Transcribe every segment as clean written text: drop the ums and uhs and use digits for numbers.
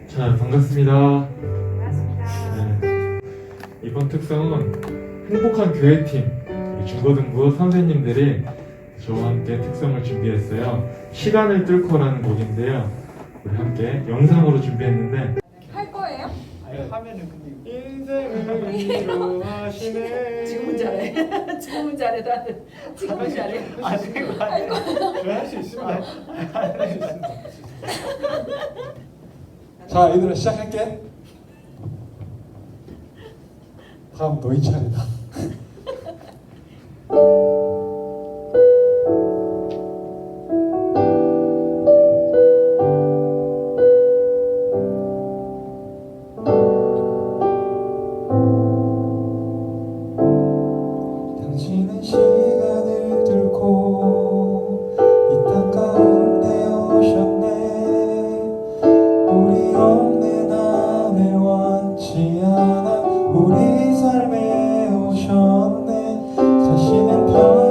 자, 반갑습니다. 반갑습니다. 네, 이번 특성은 행복한 교회팀 우리 중고등부 선생님들이 저와 함께 특성을 준비했어요. 시간을 뚫고라는 곡인데요. 우리 함께 영상으로 준비했는데 할 거예요? 아니 하면은 근데 인생을 위로하시네. 지금은 잘해. 지금은 잘해 다들. 지금은 잘해. 안될거 아니에요. 저할 수 있습니다. 할수 있습니다. 자, 얘들아 시작할게. 다음 너희 차례다. 당신은 시간을 뚫고 이 땅 가운데 오셨네. 우리 없는 안을 원치 않아 우리 삶에 오셨네. 자신의 편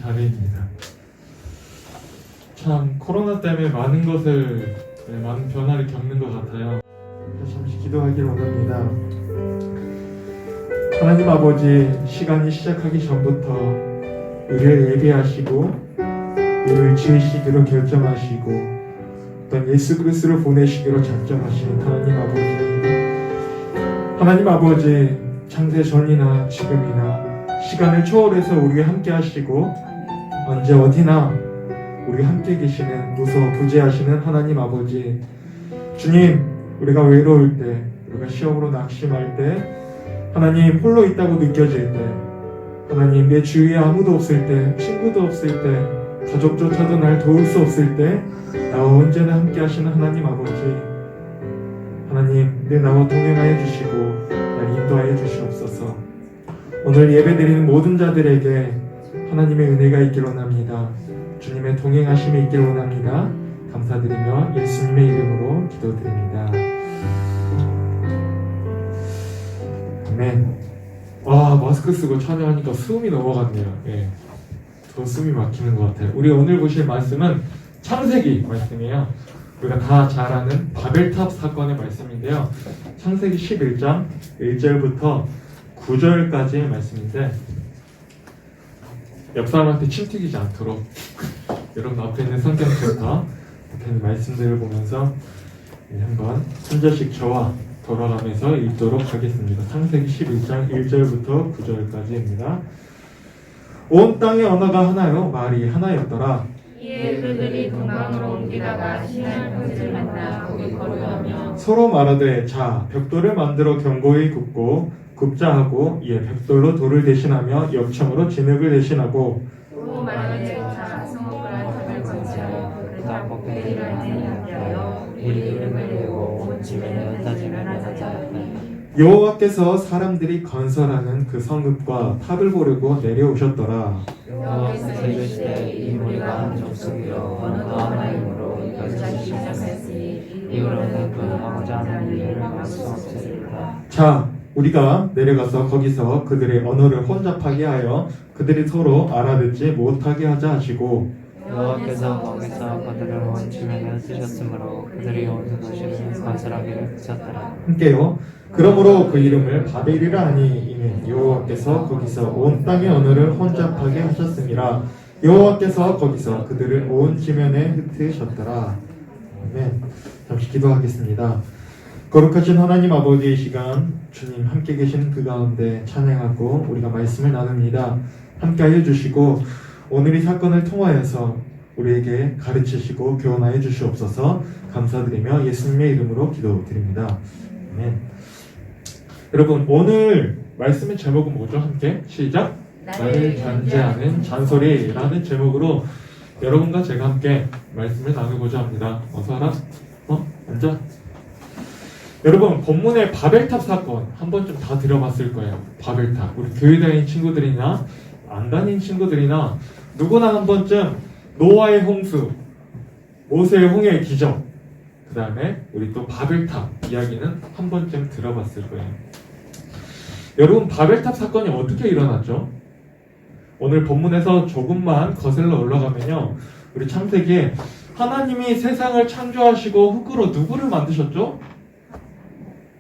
자리입니다. 참 코로나 때문에 많은 많은 변화를 겪는 것 같아요. 잠시 기도하길 원합니다. 하나님 아버지, 시간이 시작하기 전부터 우리를 예비하시고 우리를 지으시기로 결정하시고 어떤 예수 그리스도를 보내시기로 작정하신 하나님 아버지, 창세 전이나 지금이나 시간을 초월해서 우리와 함께 하시고 언제 어디나 우리와 함께 계시는 무소부재하시는 하나님 아버지, 주님, 우리가 외로울 때, 우리가 시험으로 낙심할 때, 하나님 홀로 있다고 느껴질 때, 하나님 내 주위에 아무도 없을 때, 친구도 없을 때, 가족조차도 날 도울 수 없을 때 나와 언제나 함께 하시는 하나님 아버지, 하나님 내 나와 동행하여 주시고 날 인도하여 주시옵소서. 오늘 예배드리는 모든 자들에게 하나님의 은혜가 있길 원합니다. 주님의 동행하심이 있길 원합니다. 감사드리며 예수님의 이름으로 기도드립니다. 아멘. 와, 마스크 쓰고 찬양하니까 숨이 넘어갔네요. 예. 더 숨이 막히는 것 같아요. 우리 오늘 보실 말씀은 창세기 말씀이에요. 우리가 다 잘 아는 바벨탑 사건의 말씀인데요. 창세기 11장 1절부터 9절까지의 말씀인데, 옆 사람한테 침 튀기지 않도록 여러분 앞에 있는 성경부터 앞에 있는 말씀들을 보면서 한번 한 절씩 저와 돌아가면서 읽도록 하겠습니다. 창세기 11장 1절부터 9절까지입니다. 온 땅의 언어가 하나요, 말이 하나였더라. 이에 그들이 동방으로 옮기다가 신할 평지를 만나 거기 거류하며 서로 말하되, 자, 벽돌을 만들어 견고히 굽고 굽자 하고, 이에 벽돌로 돌을 대신하며 역청으로 진흙을 대신하고, 또 말하되, 자, 성읍과 탑을 건축하여 그 탑 꼭대기를 함께하여 우리 이름을 내고 온 집에는 흩어지면 하자. 여호와께서 사람들이 건설하는 그 성읍과 탑을 보려고 내려오셨더라. 여호와께서 이르시되 이 무리가 한 족속이요 어느 하나님으로 이것이 시작했으니 이후로는 그 하고자 하는 일을 막을 수 없으리라. 자, 우리가 내려가서 거기서 그들의 언어를 혼잡하게 하여 그들이 서로 알아듣지 못하게 하자 하시고, 여호와께서 거기서 그들을 온 지면에 쓰셨으므로 그들이 온 도시를 건설하기를 하셨더라. 함께요. 그러므로 그 이름을 바벨이라 하니 이는 여호와께서 거기서 온 땅의 언어를 혼잡하게 하셨습니다. 여호와께서 거기서 그들을 온 지면에 흩으셨더라. 아멘. 잠시 기도하겠습니다. 거룩하신 하나님 아버지의 시간, 주님 함께 계신 그 가운데 찬양하고 우리가 말씀을 나눕니다. 함께하여 주시고 오늘 이 사건을 통하여서 우리에게 가르치시고 교훈하여 주시옵소서. 감사드리며 예수님의 이름으로 기도드립니다. 아멘. 여러분, 오늘 말씀의 제목은 뭐죠? 함께 시작! 나를 견제하는 잔소리라는 제목으로 여러분과 제가 함께 말씀을 나누고자 합니다. 어서 와라. 앉아. 여러분, 본문의 바벨탑 사건 한 번쯤 다 들어봤을 거예요. 바벨탑. 우리 교회 다니는 친구들이나 안 다니는 친구들이나 누구나 한 번쯤 노아의 홍수, 모세의 홍해의 기적, 그 다음에 우리 또 바벨탑 이야기는 한 번쯤 들어봤을 거예요. 여러분, 바벨탑 사건이 어떻게 일어났죠? 오늘 본문에서 조금만 거슬러 올라가면요, 우리 창세기에 하나님이 세상을 창조하시고 흙으로 누구를 만드셨죠?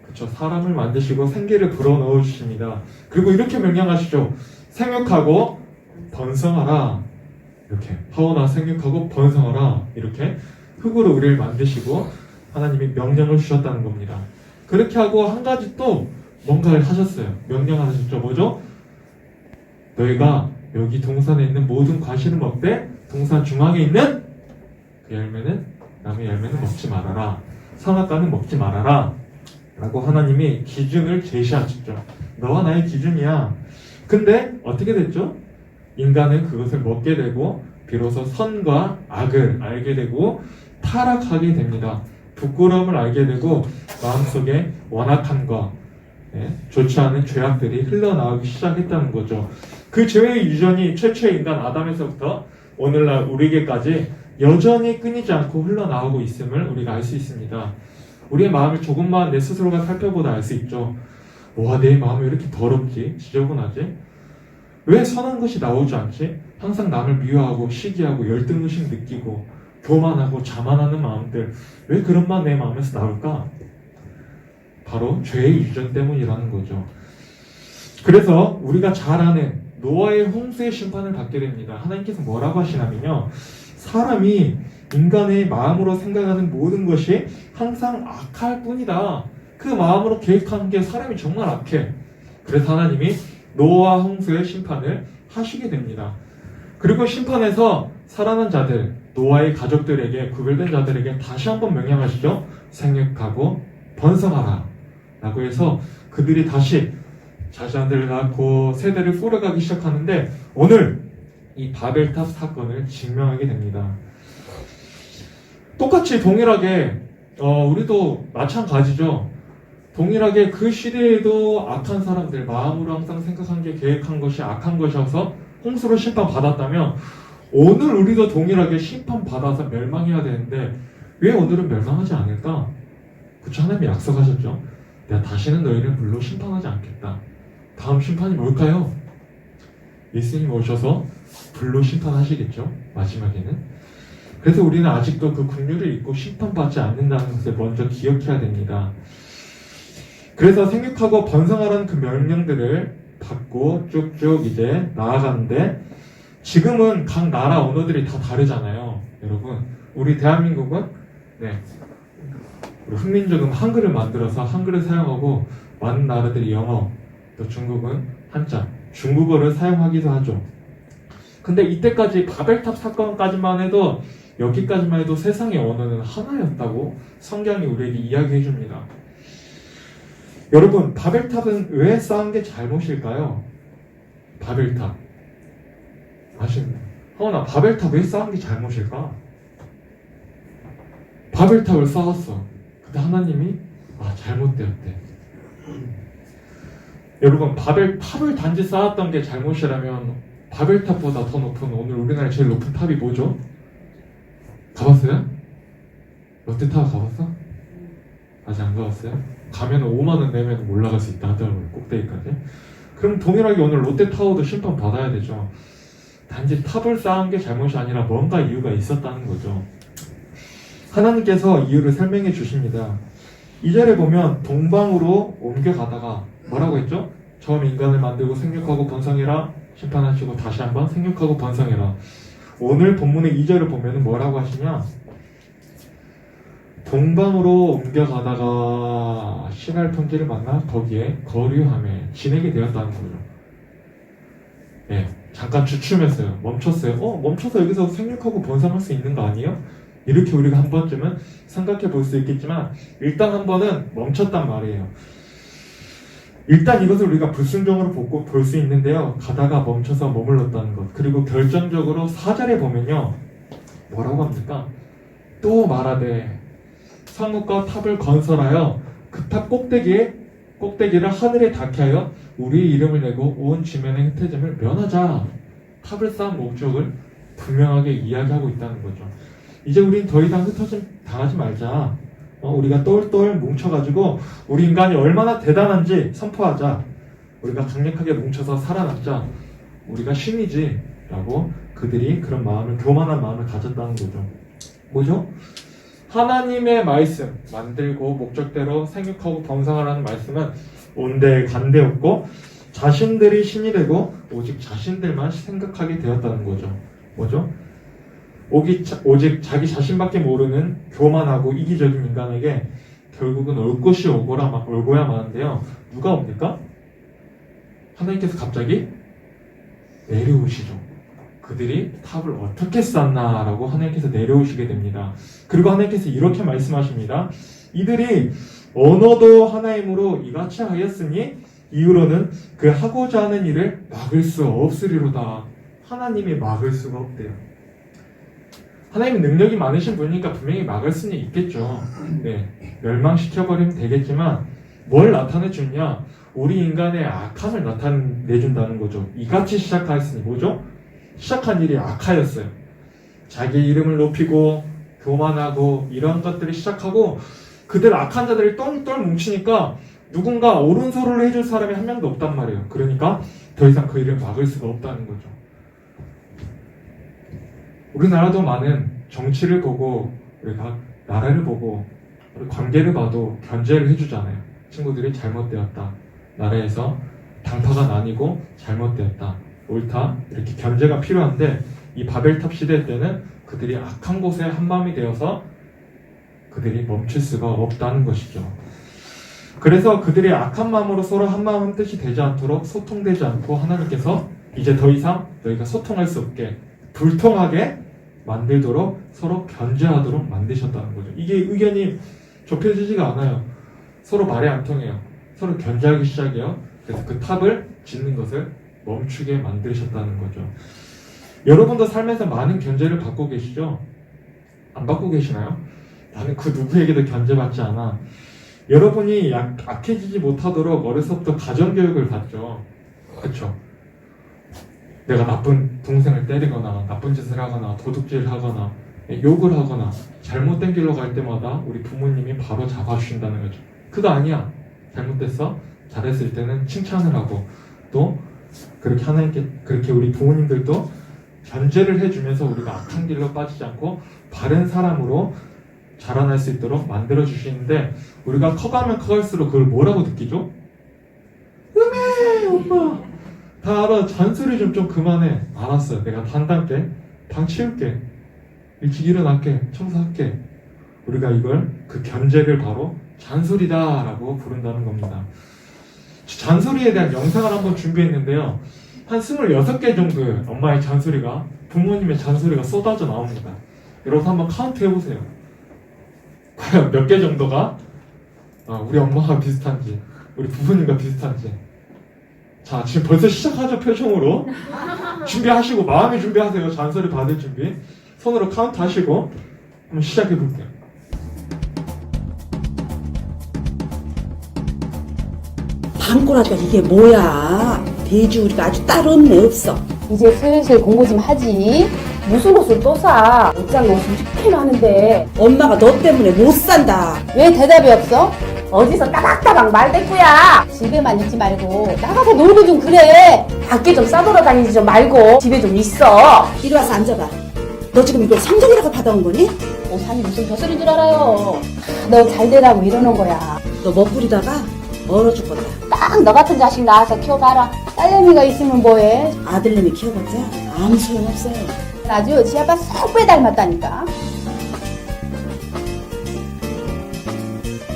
그렇죠. 사람을 만드시고 생기를 불어넣어 주십니다. 그리고 이렇게 명령하시죠. 생육하고 번성하라. 이렇게 하오나 생육하고 번성하라. 이렇게 흙으로 우리를 만드시고 하나님이 명령을 주셨다는 겁니다. 그렇게 하고 한 가지 또 뭔가를 하셨어요. 명령하셨죠. 뭐죠? 너희가 여기 동산에 있는 모든 과실을 먹되 동산 중앙에 있는 그 열매는, 남의 열매는 먹지 말아라. 선악과는 먹지 말아라. 라고 하나님이 기준을 제시하셨죠. 너와 나의 기준이야. 근데 어떻게 됐죠? 인간은 그것을 먹게 되고 비로소 선과 악을 알게 되고 타락하게 됩니다. 부끄러움을 알게 되고 마음속에 완악함과 좋지 않은 죄악들이 흘러나오기 시작했다는 거죠. 그 죄의 유전이 최초의 인간 아담에서부터 오늘날 우리에게까지 여전히 끊이지 않고 흘러나오고 있음을 우리가 알 수 있습니다. 우리의 마음을 조금만 내 스스로가 살펴보다 알 수 있죠. 와, 내 마음이 왜 이렇게 더럽지? 지저분하지? 왜 선한 것이 나오지 않지? 항상 남을 미워하고 시기하고 열등의식 느끼고 교만하고 자만하는 마음들, 왜 그런 마음 내 마음에서 나올까? 바로 죄의 유전 때문이라는 거죠. 그래서 우리가 잘 아는 노아의 홍수의 심판을 받게 됩니다. 하나님께서 뭐라고 하시냐면요, 사람이 인간의 마음으로 생각하는 모든 것이 항상 악할 뿐이다. 그 마음으로 계획하는 게 사람이 정말 악해. 그래서 하나님이 노아 홍수의 심판을 하시게 됩니다. 그리고 심판에서 살아난 자들, 노아의 가족들에게, 구별된 자들에게 다시 한번 명령하시죠. 생육하고 번성하라 라고 해서 그들이 다시 자손들을 낳고 세대를 꾸려가기 시작하는데, 오늘 이 바벨탑 사건을 증명하게 됩니다. 똑같이 동일하게 우리도 마찬가지죠. 동일하게 그 시대에도 악한 사람들, 마음으로 항상 생각한 게 계획한 것이 악한 것이어서 홍수로 심판받았다면, 오늘 우리도 동일하게 심판받아서 멸망해야 되는데 왜 오늘은 멸망하지 않을까? 그쵸, 하나님이 약속하셨죠. 내가 다시는 너희를 물로 심판하지 않겠다. 다음 심판이 뭘까요? 예수님 오셔서 불로 심판하시겠죠, 마지막에는. 그래서 우리는 아직도 그 긍휼을 잊고 심판받지 않는다는 것을 먼저 기억해야 됩니다. 그래서 생육하고 번성하라는 그 명령들을 받고 쭉쭉 이제 나아가는데, 지금은 각 나라 언어들이 다 다르잖아요. 여러분, 우리 대한민국은 우리 훈민족은 한글을 만들어서 한글을 사용하고, 많은 나라들이 영어, 또 중국은 한자, 중국어를 사용하기도 하죠. 근데 이때까지 바벨탑 사건까지만 해도, 여기까지만 해도 세상의 언어는 하나였다고 성경이 우리에게 이야기해 줍니다. 여러분, 바벨탑은 왜 쌓은 게 잘못일까요? 바벨탑 아시나요? 허나 바벨탑 왜 쌓은 게 잘못일까? 바벨탑을 쌓았어. 근데 하나님이 잘못되었대. 여러분, 바벨탑을 단지 쌓았던 게 잘못이라면 바벨탑보다 더 높은, 오늘 우리나라의 제일 높은 탑이 뭐죠? 가봤어요? 롯데타워 가봤어? 아직 안 가봤어요? 가면 5만원 내면 올라갈 수 있다 하더라고요, 꼭대기까지. 그럼 동일하게 오늘 롯데타워도 심판받아야 되죠. 단지 탑을 쌓은 게 잘못이 아니라 뭔가 이유가 있었다는 거죠. 하나님께서 이유를 설명해 주십니다. 2절에 보면 동방으로 옮겨가다가 뭐라고 했죠? 처음 인간을 만들고 생육하고 번성해라 심판하시고 다시 한번 생육하고 번성해라. 오늘 본문의 2절을 보면 뭐라고 하시냐? 동방으로 옮겨가다가 신할 편지를 만나 거기에 거류함에 지내게 되었다는 거죠. 잠깐 주춤했어요. 멈췄어요. 멈춰서 여기서 생육하고 번성할 수 있는 거 아니에요? 이렇게 우리가 한 번쯤은 생각해 볼 수 있겠지만, 일단 한 번은 멈췄단 말이에요. 일단 이것을 우리가 불순종으로 볼 수 있는데요. 가다가 멈춰서 머물렀다는 것. 그리고 결정적으로 4절에 보면요, 뭐라고 합니까? 또 말하되 성읍과 탑을 건설하여 그 탑 꼭대기를 하늘에 닿게 하여 우리의 이름을 내고 온 지면의 흩어짐을 면하자. 탑을 쌓은 목적을 분명하게 이야기하고 있다는 거죠. 이제 우린 더 이상 흩어짐 당하지 말자. 우리가 똘똘 뭉쳐가지고 우리 인간이 얼마나 대단한지 선포하자. 우리가 강력하게 뭉쳐서 살아남자. 우리가 신이지 라고 그들이 그런 마음을, 교만한 마음을 가졌다는 거죠. 뭐죠? 하나님의 말씀, 만들고 목적대로 생육하고 번성하라는 말씀은 온데간데 없고 자신들이 신이 되고 오직 자신들만 생각하게 되었다는 거죠. 뭐죠? 오직 자기 자신밖에 모르는 교만하고 이기적인 인간에게 결국은 올 것이 오고야 마는데요. 누가 옵니까? 하나님께서 갑자기 내려오시죠. 그들이 탑을 어떻게 쌓나라고 하나님께서 내려오시게 됩니다. 그리고 하나님께서 이렇게 말씀하십니다. 이들이 언어도 하나이므로 이같이 하였으니 이후로는 그 하고자 하는 일을 막을 수 없으리로다. 하나님이 막을 수가 없대요. 하나님은 능력이 많으신 분이니까 분명히 막을 수는 있겠죠. 멸망시켜버리면 되겠지만 뭘 나타내 주냐? 우리 인간의 악함을 나타내준다는 거죠. 이같이 시작하였으니 뭐죠? 시작한 일이 악하였어요. 자기 이름을 높이고 교만하고 이런 것들을 시작하고, 그들 악한 자들이 똘똘 뭉치니까 누군가 오른손을 해줄 사람이 한 명도 없단 말이에요. 그러니까 더 이상 그 일을 막을 수가 없다는 거죠. 우리나라도 많은 정치를 보고 우리가 나라를 보고 우리 관계를 봐도 견제를 해주잖아요. 친구들이 잘못되었다. 나라에서 당파가 나뉘고 잘못되었다. 옳다. 이렇게 견제가 필요한데 이 바벨탑 시대 때는 그들이 악한 곳에 한마음이 되어서 그들이 멈출 수가 없다는 것이죠. 그래서 그들이 악한 마음으로 서로 한마음 한뜻이 되지 않도록 소통되지 않고 하나님께서 이제 더 이상 너희가 소통할 수 없게 불통하게 만들도록 서로 견제하도록 만드셨다는 거죠. 이게 의견이 좁혀지지가 않아요. 서로 말이 안 통해요. 서로 견제하기 시작해요. 그래서 그 탑을 짓는 것을 멈추게 만드셨다는 거죠. 여러분도 삶에서 많은 견제를 받고 계시죠? 안 받고 계시나요? 나는 그 누구에게도 견제받지 않아. 여러분이 악해지지 못하도록 어려서부터 가정교육을 받죠. 그쵸? 내가 나쁜 동생을 때리거나 나쁜 짓을 하거나 도둑질을 하거나 욕을 하거나 잘못된 길로 갈 때마다 우리 부모님이 바로 잡아주신다는 거죠. 그거 아니야. 잘못됐어. 잘했을 때는 칭찬을 하고 또 그렇게 하나님께 그렇게 우리 부모님들도 견제를 해주면서 우리가 악한 길로 빠지지 않고 바른 사람으로 자라날 수 있도록 만들어 주시는데 우리가 커가면 커갈수록 그걸 뭐라고 느끼죠? 엄마 다 알아. 잔소리 좀 그만해. 알았어. 내가 단단게 방 치울게. 일찍 일어날게. 청소할게. 우리가 이걸 그 견제를 바로 잔소리다라고 부른다는 겁니다. 잔소리에 대한 영상을 한번 준비했는데요. 한 26개 정도의 엄마의 잔소리가 부모님의 잔소리가 쏟아져 나옵니다. 여러분 한번 카운트 해보세요. 과연 몇 개 정도가 우리 엄마와 비슷한지 우리 부모님과 비슷한지. 자, 지금 벌써 시작하죠. 표정으로 준비하시고 마음의 준비하세요. 잔소리 받을 준비. 손으로 카운트 하시고 한번 시작해 볼게요. 방꼬라지가 이게 뭐야? 돼지우리가 아주 따로 없네. 없어. 이제 슬슬 공부 좀 하지. 무슨 옷을 또 사? 옷장 옷이 이렇게 많은데 엄마가 너 때문에 못 산다. 왜 대답이 없어? 어디서 따박따박 말대꾸야. 집에만 있지 말고 나가서 놀고 좀 그래. 밖에 좀 싸돌아다니지 좀 말고 집에 좀 있어. 이리 와서 앉아봐. 너 지금 이걸 성적이라고 받아온 거니? 오산이 무슨 벼슬인 줄 알아요. 너 잘 되라고 이러는 거야. 너 멋부리다가 얼어 죽겠다. 딱 너 같은 자식 낳아서 키워봐라. 딸내미가 있으면 뭐해. 아들내미 키워봤자 아무 소용없어요. 아주 지 아빠 쏙 빼닮았다니까.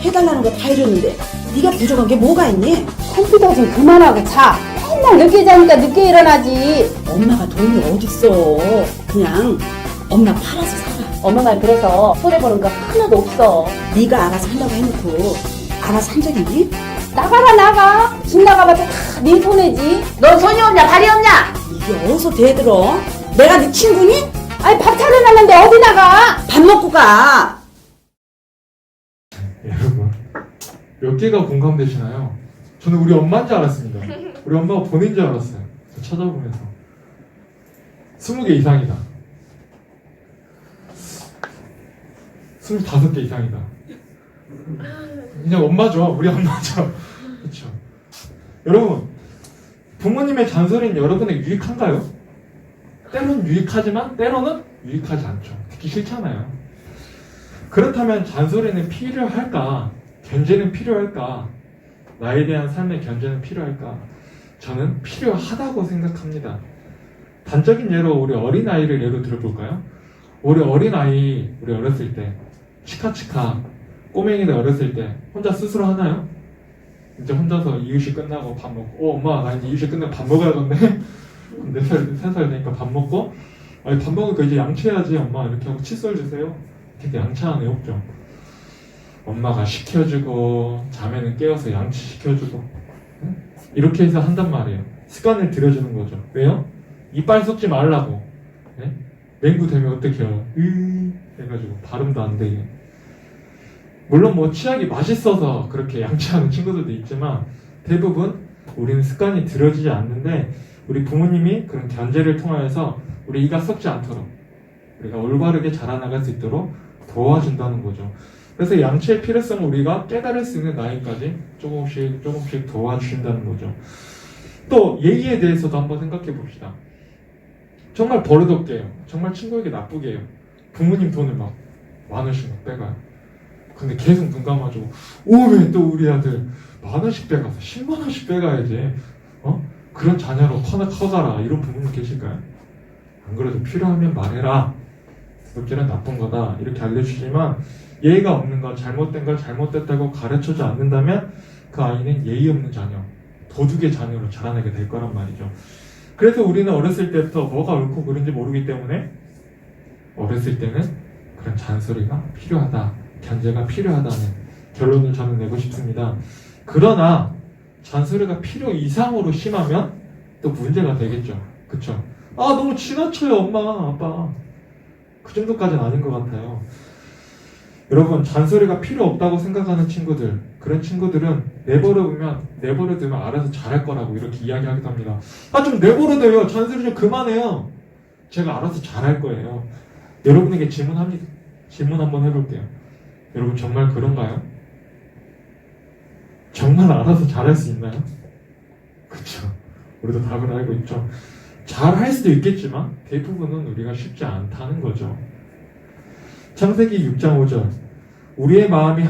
해달라는 거 다 해줬는데 네가 부족한 게 뭐가 있니? 컴퓨터 좀 그만하고 자. 맨날 늦게 자니까 늦게 일어나지. 엄마가 돈이 어딨어. 그냥 엄마 팔아서 살아. 엄마 말 그래서 손해보는 거 하나도 없어. 네가 알아서 한다고 해놓고 알아서 한 적 있니? 나가라 나가. 집 나가봤자 다 네 손해지. 넌 손이 없냐 발이 없냐. 이게 어디서 대들어? 내가 네 친구니? 아니 밥 차려놨는데 어디 나가. 밥 먹고 가. 여러분 몇 개가 공감되시나요? 저는 우리 엄마인 줄 알았습니다. 우리 엄마가 보낸 줄 알았어요. 찾아보면서 20개 이상이다. 25개 이상이다. 그냥 엄마죠. 우리 엄마죠. 그렇죠. 여러분 부모님의 잔소리는 여러분에게 유익한가요? 때로는 유익하지만 때로는 유익하지 않죠. 듣기 싫잖아요. 그렇다면 잔소리는 필요할까? 견제는 필요할까? 나에 대한 삶의 견제는 필요할까? 저는 필요하다고 생각합니다. 단적인 예로 우리 어린아이를 예로 들어볼까요? 우리 어린아이, 우리 어렸을 때 치카치카 꼬맹이들 어렸을 때 혼자 스스로 하나요? 이제 혼자서 이유식 끝나고 밥 먹고 엄마 나 이제 이유식 끝나고 밥 먹어야겠네. 4살, 3살 되니까 밥 먹고 아니 밥 먹으니까 이제 양치해야지 엄마 이렇게 하고 칫솔 주세요. 근데 양치하는 애 없죠. 엄마가 시켜주고 자매는 깨워서 양치시켜주고 이렇게 해서 한단 말이에요. 습관을 들여주는 거죠. 왜요? 이빨 썩지 말라고. 네? 맹구 되면 어떡해요? 해가지고 발음도 안 되게. 물론 뭐 치약이 맛있어서 그렇게 양치하는 친구들도 있지만 대부분 우리는 습관이 들여지지 않는데 우리 부모님이 그런 견제를 통하여서 우리 이가 썩지 않도록 우리가 올바르게 자라나갈 수 있도록 도와준다는 거죠. 그래서 양치의 필요성을 우리가 깨달을 수 있는 나이까지 조금씩 도와주신다는 거죠. 또 예의에 대해서도 한번 생각해 봅시다. 정말 버릇없게 해요. 정말 친구에게 나쁘게 해요. 부모님 돈을 막 10,000원씩 막 빼가요. 근데 계속 눈 감아주고 오면 또 우리 아들 10,000원씩 빼가서 100,000원씩 빼가야지. 그런 자녀로 커가라. 이런 부모님 계실까요? 안 그래도 필요하면 말해라. 그렇게는 나쁜 거다. 이렇게 알려주지만 예의가 없는 것, 잘못된 걸 잘못됐다고 가르쳐주지 않는다면 그 아이는 예의 없는 자녀, 도둑의 자녀로 자라나게 될 거란 말이죠. 그래서 우리는 어렸을 때부터 뭐가 옳고 그른지 모르기 때문에 어렸을 때는 그런 잔소리가 필요하다, 견제가 필요하다는 결론을 저는 내고 싶습니다. 그러나 잔소리가 필요 이상으로 심하면 또 문제가 되겠죠. 그쵸? 너무 지나쳐요, 엄마, 아빠. 그 정도까지는 아닌 것 같아요. 여러분, 잔소리가 필요 없다고 생각하는 친구들, 그런 친구들은 내버려두면 알아서 잘할 거라고 이렇게 이야기하기도 합니다. 좀 내버려둬요. 잔소리 좀 그만해요. 제가 알아서 잘할 거예요. 여러분에게 질문 한번 해볼게요. 여러분 정말 그런가요? 정말 알아서 잘할 수 있나요? 그쵸. 우리도 답을 알고 있죠. 잘할 수도 있겠지만 대부분은 우리가 쉽지 않다는 거죠. 창세기 6장 5절, 우리의 마음의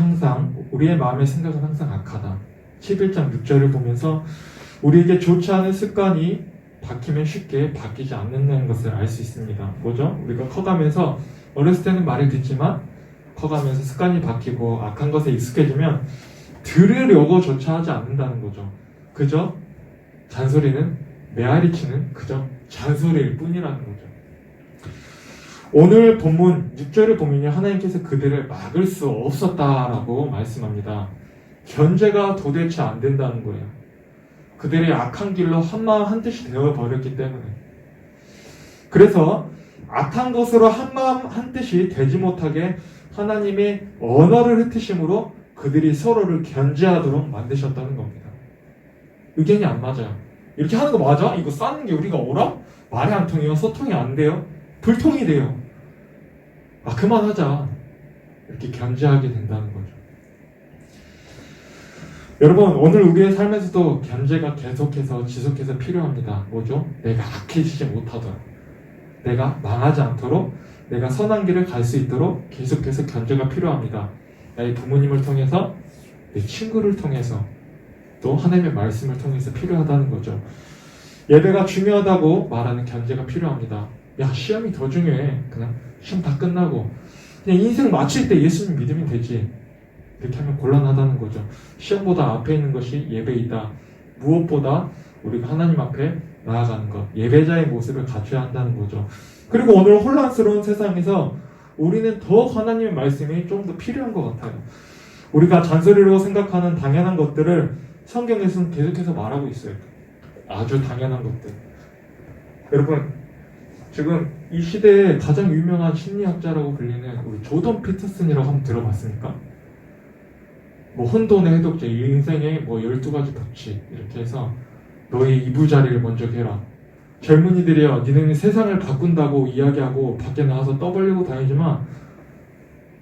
생각은 항상 악하다. 11장 6절을 보면서 우리에게 좋지 않은 습관이 박히면 쉽게 바뀌지 않는다는 것을 알 수 있습니다. 뭐죠? 우리가 커가면서 어렸을 때는 말을 듣지만 커가면서 습관이 박히고 악한 것에 익숙해지면 들으려고조차 하지 않는다는 거죠. 그저 잔소리는 메아리치는 그저 잔소리일 뿐이라는 거죠. 오늘 본문 6절을 보면 하나님께서 그들을 막을 수 없었다라고 말씀합니다. 견제가 도대체 안 된다는 거예요. 그들의 악한 길로 한마음 한뜻이 되어버렸기 때문에. 그래서 악한 것으로 한마음 한뜻이 되지 못하게 하나님의 언어를 흩으심으로 그들이 서로를 견제하도록 만드셨다는 겁니다. 의견이 안 맞아요. 이렇게 하는 거 맞아? 이거 싸는 게 우리가 옳아? 말이 안 통해요. 소통이 안 돼요. 불통이 돼요. 그만하자. 이렇게 견제하게 된다는 거죠. 여러분, 오늘 우리의 삶에서도 견제가 지속해서 필요합니다. 뭐죠? 내가 악해지지 못하도록, 내가 망하지 않도록, 내가 선한 길을 갈 수 있도록 계속해서 견제가 필요합니다. 나의 부모님을 통해서, 내 친구를 통해서, 또 하나님의 말씀을 통해서 필요하다는 거죠. 예배가 중요하다고 말하는 견제가 필요합니다. 시험이 더 중요해. 그냥 시험 다 끝나고 그냥 인생 마칠 때 예수님 믿으면 되지. 이렇게 하면 곤란하다는 거죠. 시험보다 앞에 있는 것이 예배이다. 무엇보다 우리가 하나님 앞에 나아가는 것, 예배자의 모습을 갖춰야 한다는 거죠. 그리고 오늘 혼란스러운 세상에서 우리는 더욱 하나님의 말씀이 좀 더 필요한 것 같아요. 우리가 잔소리로 생각하는 당연한 것들을 성경에서는 계속해서 말하고 있어요. 아주 당연한 것들. 여러분, 지금 이 시대에 가장 유명한 심리학자라고 불리는 우리 조던 피터슨이라고 한번 들어봤습니까? 혼돈의 해독제, 인생의 12가지 법칙, 이렇게 해서 너의 이부자리를 먼저 해라. 젊은이들이요, 니네는 세상을 바꾼다고 이야기하고 밖에 나가서 떠벌리고 다니지만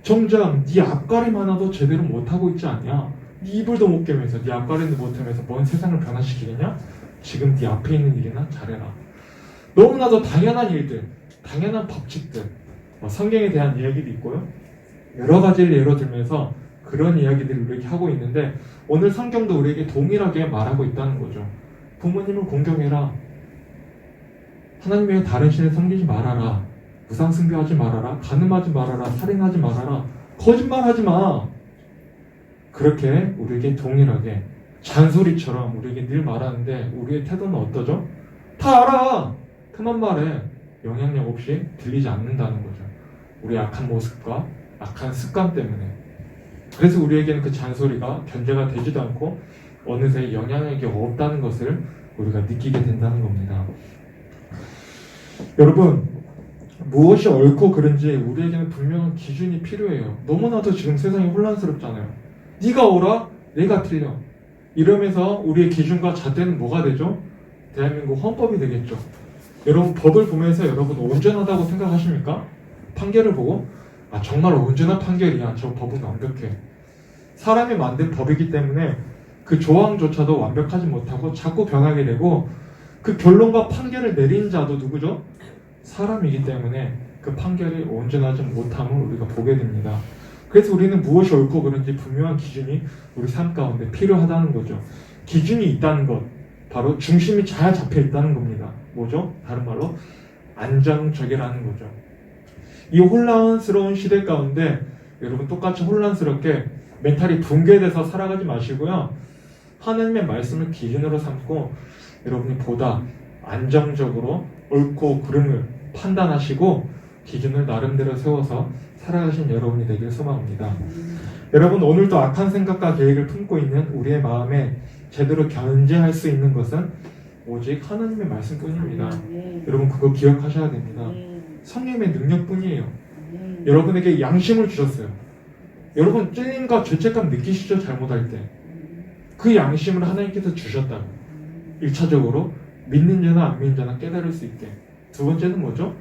정작 네 앞가림 하나도 제대로 못하고 있지 않냐? 네 이불도 못 깨면서, 네 앞가림도 못하면서 뭔 세상을 변화시키겠냐? 지금 네 앞에 있는 일이나 잘해라. 너무나도 당연한 일들, 당연한 법칙들, 성경에 대한 이야기도 있고요. 여러 가지를 예로 들면서 그런 이야기들을 우리에게 하고 있는데 오늘 성경도 우리에게 동일하게 말하고 있다는 거죠. 부모님을 공경해라. 하나님 외에 다른 신을 섬기지 말아라. 우상 숭배하지 말아라. 간음하지 말아라. 살인하지 말아라. 거짓말하지 마. 그렇게 우리에게 동일하게 잔소리처럼 우리에게 늘 말하는데 우리의 태도는 어떠죠? 다 알아. 그만 말해. 영향력 없이 들리지 않는다는 거죠. 우리의 악한 모습과 악한 습관 때문에. 그래서 우리에게는 그 잔소리가 견제가 되지도 않고 어느새 영향력이 없다는 것을 우리가 느끼게 된다는 겁니다. 여러분, 무엇이 옳고 그른지 우리에게는 분명한 기준이 필요해요. 너무나도 지금 세상이 혼란스럽잖아요. 네가 옳아, 내가 틀려. 이러면서 우리의 기준과 잣대는 뭐가 되죠? 대한민국 헌법이 되겠죠. 여러분, 법을 보면서 여러분 온전하다고 생각하십니까? 판결을 보고 아 정말 온전한 판결이야. 저 법은 완벽해. 사람이 만든 법이기 때문에 그 조항조차도 완벽하지 못하고 자꾸 변하게 되고 그 결론과 판결을 내린 자도 누구죠? 사람이기 때문에 그 판결이 온전하지 못함을 우리가 보게 됩니다. 그래서 우리는 무엇이 옳고 그른지 분명한 기준이 우리 삶 가운데 필요하다는 거죠. 기준이 있다는 것, 바로 중심이 잘 잡혀 있다는 겁니다. 뭐죠? 다른 말로 안정적이라는 거죠. 이 혼란스러운 시대 가운데 여러분 똑같이 혼란스럽게 멘탈이 붕괴돼서 살아가지 마시고요. 하나님의 말씀을 기준으로 삼고 여러분이 보다 안정적으로 옳고 그름을 판단하시고 기준을 나름대로 세워서 살아가신 여러분이 되길 소망합니다. 여러분 오늘도 악한 생각과 계획을 품고 있는 우리의 마음에 제대로 견제할 수 있는 것은 오직 하나님의 말씀뿐입니다. 여러분 그거 기억하셔야 됩니다. 성령의 능력뿐이에요. 여러분에게 양심을 주셨어요. 여러분 찔림과 죄책감 느끼시죠? 잘못할 때. 그 양심을 하나님께서 주셨다고. 1차적으로 믿는 자나 안 믿는 자나 깨달을 수 있게. 두 번째는 뭐죠?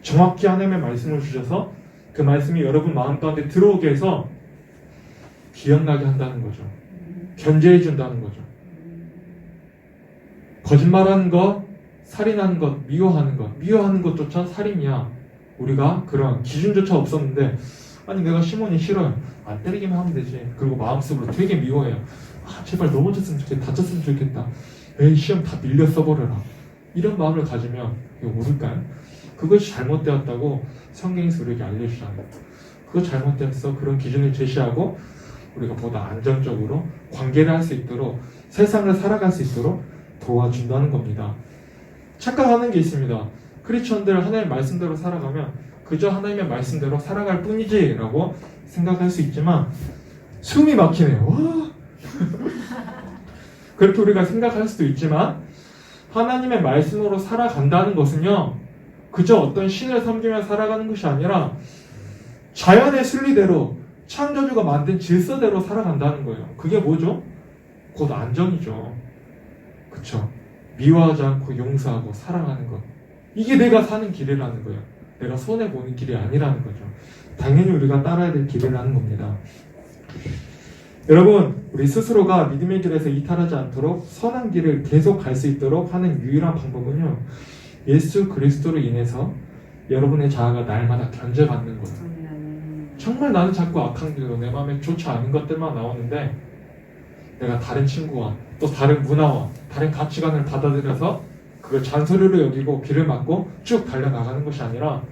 정확히 하나님의 말씀을 주셔서 그 말씀이 여러분 마음 가운데 들어오게 해서 기억나게 한다는 거죠. 견제해 준다는 거죠. 거짓말하는 것, 살인하는 것, 미워하는 것조차 살인이야. 우리가 그런 기준조차 없었는데 아니 내가 시몬이 싫어요. 안 때리기만 하면 되지. 그리고 마음속으로 되게 미워해요. 아 제발 넘어졌으면 좋겠다. 다쳤으면 좋겠다. 에이 시험 다 밀려 써버려라. 이런 마음을 가지면 이거 옳을까요? 그것이 잘못되었다고 성경에서 우리에게 알려주잖아요. 그거 잘못되었어. 그런 기준을 제시하고 우리가 보다 안정적으로 관계를 할 수 있도록 세상을 살아갈 수 있도록 도와준다는 겁니다. 착각하는 게 있습니다. 크리스천들 하나님의 말씀대로 살아가면 그저 하나님의 말씀대로 살아갈 뿐이지 라고 생각할 수 있지만 숨이 막히네요. 와. 그렇게 우리가 생각할 수도 있지만 하나님의 말씀으로 살아간다는 것은요 그저 어떤 신을 섬기며 살아가는 것이 아니라 자연의 순리대로 창조주가 만든 질서대로 살아간다는 거예요. 그게 뭐죠? 곧 안정이죠. 그쵸? 미워하지 않고 용서하고 사랑하는 것. 이게 내가 사는 길이라는 거예요. 내가 손해보는 길이 아니라는 거죠. 당연히 우리가 따라야 될 길이라는 겁니다. 여러분, 우리 스스로가 믿음의 길에서 이탈하지 않도록 선한 길을 계속 갈 수 있도록 하는 유일한 방법은요. 예수 그리스도로 인해서 여러분의 자아가 날마다 견제받는 거예요. 정말 나는 자꾸 악한 길로 내 마음에 좋지 않은 것들만 나오는데 내가 다른 친구와 또 다른 문화와 다른 가치관을 받아들여서 그걸 잔소리로 여기고 귀를 막고 쭉 달려나가는 것이 아니라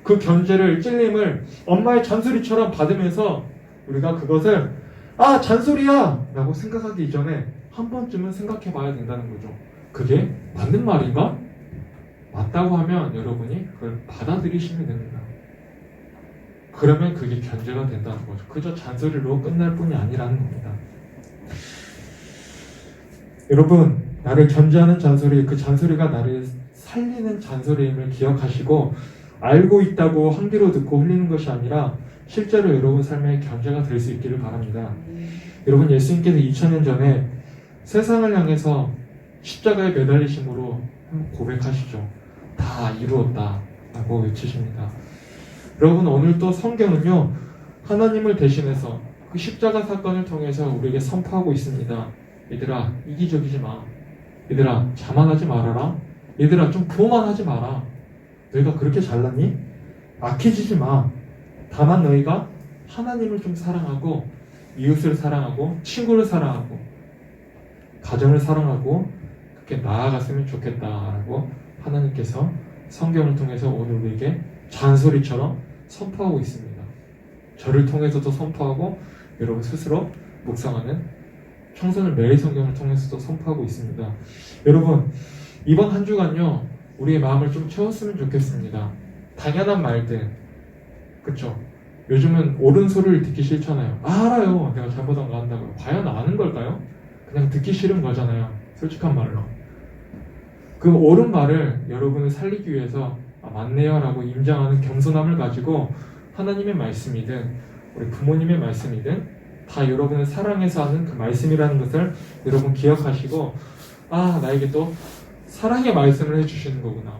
그 견제를 찔림을 엄마의 잔소리처럼 받으면서 우리가 그것을 아 잔소리야 라고 생각하기 이전에 한 번쯤은 생각해 봐야 된다는 거죠. 그게 맞는 말인가? 맞다고 하면 여러분이 그걸 받아들이시면 됩니다. 그러면 그게 견제가 된다는 거죠. 그저 잔소리로 끝날 뿐이 아니라는 겁니다. 여러분, 나를 견제하는 잔소리, 그 잔소리가 나를 살리는 잔소리임을 기억하시고 알고 있다고 한 귀로 듣고 흘리는 것이 아니라 실제로 여러분 삶의 견제가 될 수 있기를 바랍니다. 여러분, 예수님께서 2000년 전에 세상을 향해서 십자가에 매달리심으로 고백하시죠. 다 이루었다 라고 외치십니다. 여러분, 오늘 또 성경은요 하나님을 대신해서 그 십자가 사건을 통해서 우리에게 선포하고 있습니다. 얘들아 이기적이지 마. 얘들아 자만하지 말아라. 얘들아 좀 교만하지 마라. 너희가 그렇게 잘났니? 악해지지 마. 다만 너희가 하나님을 좀 사랑하고 이웃을 사랑하고 친구를 사랑하고 가정을 사랑하고 그렇게 나아갔으면 좋겠다라고 하나님께서 성경을 통해서 오늘 우리에게 잔소리처럼 선포하고 있습니다. 저를 통해서도 선포하고 여러분 스스로 묵상하는 청소년 매일 성경을 통해서도 선포하고 있습니다. 여러분 이번 한 주간요 우리의 마음을 좀 채웠으면 좋겠습니다. 당연한 말들 그쵸? 요즘은 옳은 소리를 듣기 싫잖아요. 알아요 내가 잘못한 거 한다고. 과연 아는 걸까요? 그냥 듣기 싫은 거잖아요. 솔직한 말로 그 옳은 말을 여러분을 살리기 위해서 맞네요 라고 인정하는 겸손함을 가지고 하나님의 말씀이든 우리 부모님의 말씀이든 다 여러분을 사랑해서 하는 그 말씀이라는 것을 여러분 기억하시고 아 나에게 또 사랑의 말씀을 해주시는 거구나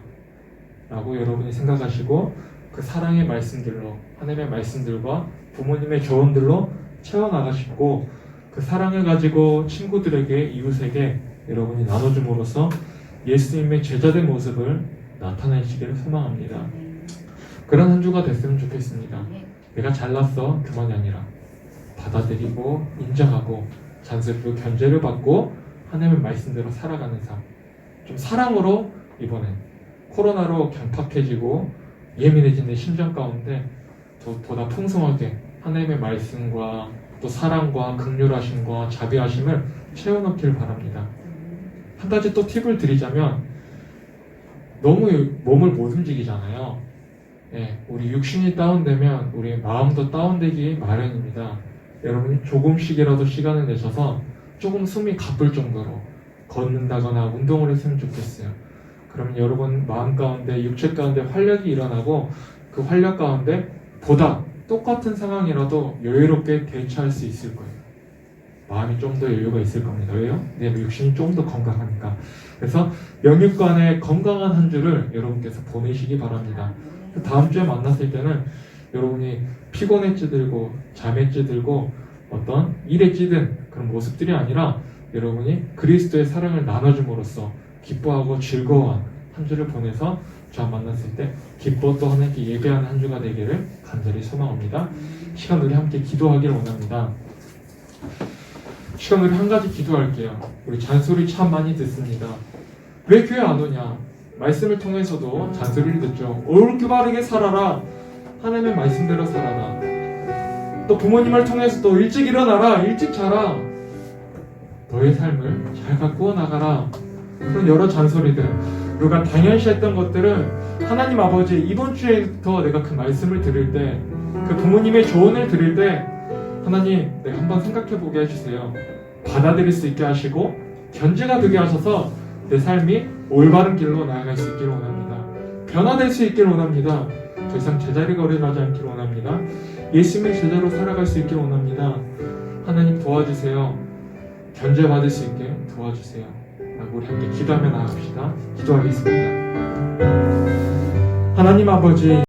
라고 여러분이 생각하시고 그 사랑의 말씀들로, 하나님의 말씀들과 부모님의 조언들로 채워나가시고 그 사랑을 가지고 친구들에게, 이웃에게 여러분이 나눠줌으로써 예수님의 제자된 모습을 나타내시기를 소망합니다. 그런 한 주가 됐으면 좋겠습니다. 내가 잘났어 그만이 아니라 받아들이고 인정하고 잔소리로 견제를 받고 하나님의 말씀대로 살아가는 삶. 좀 사랑으로 이번에 코로나로 경팍해지고 예민해진 내 심정 가운데 보다 풍성하게 하나님의 말씀과 또 사랑과 긍휼하심과 자비하심을 채워넣기를 바랍니다. 한 가지 또 팁을 드리자면 너무 몸을 못 움직이잖아요. 예, 우리 육신이 다운되면 우리 마음도 다운되기 마련입니다. 여러분이 조금씩이라도 시간을 내셔서 조금 숨이 가쁠 정도로 걷는다거나 운동을 했으면 좋겠어요. 그러면 여러분 마음 가운데, 육체 가운데 활력이 일어나고 그 활력 가운데 보다 똑같은 상황이라도 여유롭게 대처할 수 있을 거예요. 마음이 좀 더 여유가 있을 겁니다. 왜요? 내 육신이 좀 더 건강하니까. 그래서 영육간의 건강한 한 주를 여러분께서 보내시기 바랍니다. 다음 주에 만났을 때는 여러분이 피곤에 찌들고 잠에 찌들고 어떤 일에 찌든 그런 모습들이 아니라 여러분이 그리스도의 사랑을 나눠줌으로써 기뻐하고 즐거워한 한 주를 보내서 저와 만났을 때 기뻐 또 하나님께 예배하는 한 주가 되기를 간절히 소망합니다. 시간 우리 함께 기도하기를 원합니다. 시간 우리 한 가지 기도할게요. 우리 잔소리 참 많이 듣습니다. 왜 교회 안 오냐? 말씀을 통해서도 잔소리를 듣죠. 옳게 바르게 살아라. 하나님의 말씀대로 살아라. 또 부모님을 통해서도 일찍 일어나라. 일찍 자라. 너의 삶을 잘 가꾸어 나가라. 그런 여러 잔소리들, 우리가 당연시했던 것들을 하나님 아버지 이번 주에부터 내가 그 말씀을 들을 때, 그 부모님의 조언을 들을 때 하나님 내가 한번 생각해보게 해주세요. 받아들일 수 있게 하시고 견제가 되게 하셔서 내 삶이 올바른 길로 나아갈 수 있기를 원합니다. 변화될 수 있기를 원합니다. 더 이상 제자리 걸음하지 않기를 원합니다. 예수님의 제자로 살아갈 수 있기를 원합니다. 하나님 도와주세요. 견제받을 수 있게 도와주세요. 라고 우리 함께 기도하며 나아갑시다. 기도하겠습니다. 하나님 아버지,